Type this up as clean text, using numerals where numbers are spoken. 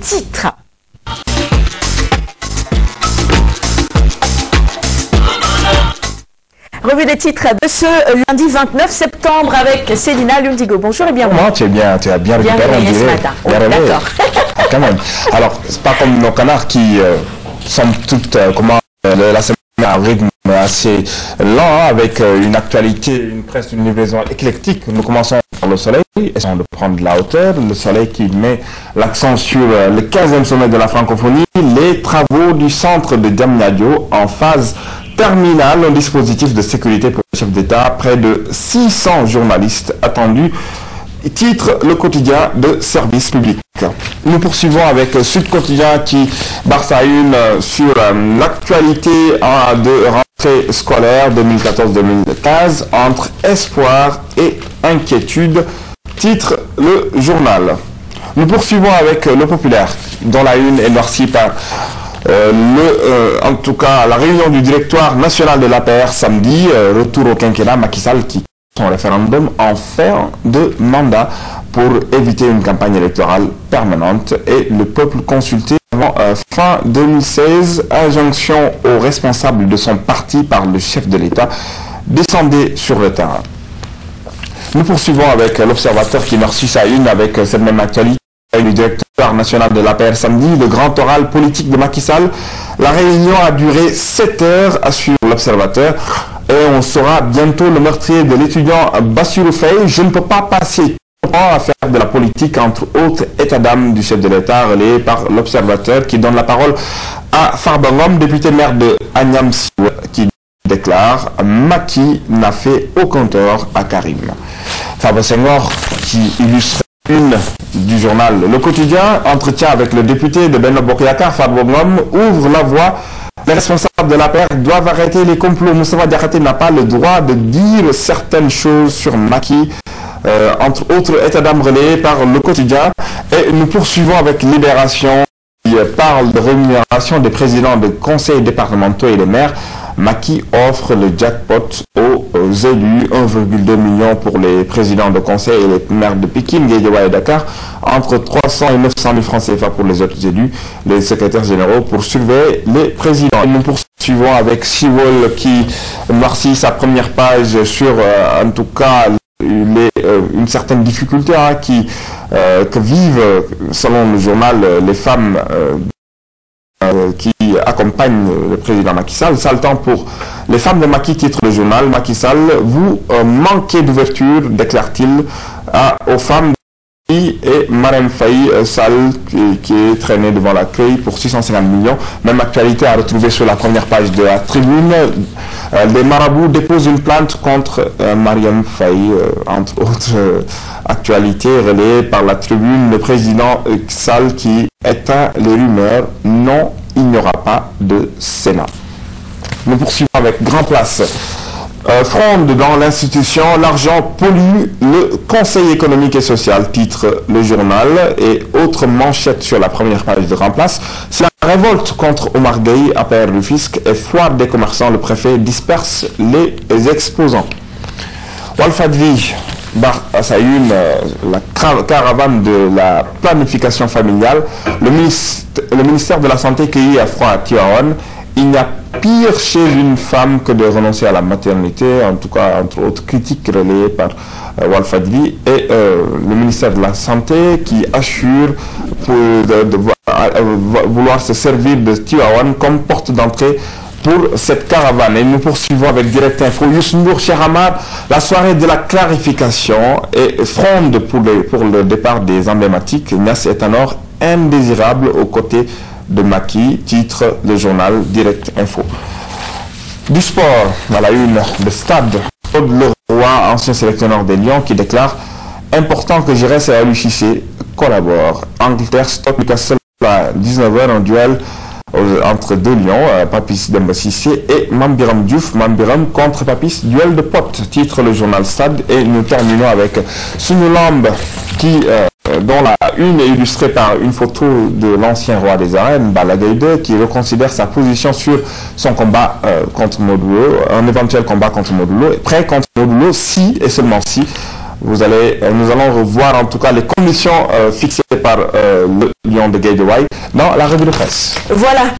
titres. Revue des titres de ce lundi 29 septembre avec Célina Lundigo. Bonjour et bienvenue. Comment tu as bien récupéré ce matin. Oui, d'accord. Quand même. Alors, c'est pas comme nos canards qui sont toutes, la semaine à un rythme assez lent, avec une actualité, une presse, une livraison éclectique. Nous commençons par le soleil, essayons de prendre de la hauteur. Le soleil qui met l'accent sur le 15e sommet de la francophonie, les travaux du centre de Diamniadio en phase terminale, un dispositif de sécurité pour le chef d'État, près de 600 journalistes attendus. Titre le quotidien de service public. Nous poursuivons avec Sud Quotidien qui barre sa une sur l'actualité de rentrée scolaire 2014-2015 entre espoir et inquiétude. Titre le journal. Nous poursuivons avec Le Populaire, dont la une est noircie par en tout cas la réunion du directoire national de l'APR samedi, retour au quinquennat, Macky Sall qui son référendum en fin de mandat pour éviter une campagne électorale permanente et le peuple consulté avant fin 2016, injonction aux responsables de son parti par le chef de l'État, descendez sur le terrain. Nous poursuivons avec l'Observateur qui noircit sa une avec cette même actualité. Du directeur national de l'APR samedi, le grand oral politique de Macky Sall. La réunion a duré 7 heures, assure l'Observateur, et on saura bientôt le meurtrier de l'étudiant Bassirou Faye. Je ne peux pas passer temps à faire de la politique, entre autres état d'âme du chef de l'État, relayé par l'Observateur, qui donne la parole à Farba Ngom, député maire de Agnam Siwa, qui déclare « Macky n'a fait aucun tort à Karim ». Farba Senghor, qui illustre une du journal Le Quotidien, entretien avec le député de Benno Bokk Yakaar, Farba Ngom, ouvre la voie. Les responsables de la paix doivent arrêter les complots. Moustapha Diakhaté n'a pas le droit de dire certaines choses sur Macky, entre autres état d'âme relayé par Le Quotidien. Et nous poursuivons avec Libération qui parle de rémunération des présidents de conseils départementaux et des maires. Macky offre le jackpot aux élus, 1,2 million pour les présidents de conseil et les maires de Pikine, Guédiawaye et Dakar, entre 300 et 900 000 francs CFA pour les autres élus, les secrétaires généraux pour surveiller les présidents. Et nous poursuivons avec Siwol qui noircit sa première page sur, en tout cas, une certaine difficulté que vivent, selon le journal, les femmes qui accompagnent le président Macky Sall. Sale temps pour les femmes de Macky, titre le journal. Macky Sall, vous manquez d'ouverture, déclare-t-il aux femmes et Marème Faye Sall qui est traînée devant l'accueil pour 650 millions. Même actualité à retrouver sur la première page de la Tribune. Les marabouts déposent une plainte contre Marème Faye, entre autres actualités relayées par la Tribune. Le président Sall qui éteint les rumeurs. Non, il n'y aura pas de Sénat. Nous poursuivons avec Grand Place. Fronde dans l'institution, l'argent pollue le Conseil économique et social, titre le journal, et autre manchette sur la première page de Grand Place. C'est la révolte contre Omar Gueye, APR du fisc, et foire des commerçants. Le préfet disperse les exposants. Walfadjri barre à sa une la caravane de la planification familiale. Le ministère de la Santé cueillit à froid à Tivaouane. Il n'y a pire chez une femme que de renoncer à la maternité, en tout cas entre autres critiques relayées par Walfadjri, et le ministère de la Santé qui assure vouloir se servir de Tivaouane comme porte d'entrée pour cette caravane. Et nous poursuivons avec Direct Info. Youssou N'Dour, Cheikh Hamad, la soirée de la clarification et fronde pour le départ des emblématiques. Niasse est alors indésirable aux côtés de Macky, titre le journal Direct Info. Du sport, à la une, le stade. Claude Leroy, ancien sélectionneur des Lions, qui déclare « Important que Giresse et Aliou Cissé collaborent. Angleterre stoppe Newcastle à 19h, un duel entre deux lions, Papis Demba Cissé et Mambiram Diouf. Mambiram contre Papis, duel de potes, titre le journal Stade. Et nous terminons avec Sunu Lamb dont la une est illustrée par une photo de l'ancien roi des arènes, Balla Gaye 2, qui reconsidère sa position sur son combat contre Modou Lo, un éventuel combat contre Modou Lo, prêt contre Modou Lo si et seulement si nous allons revoir en tout cas les conditions fixées par le Lion de Guédiawaye dans la revue de presse. Voilà.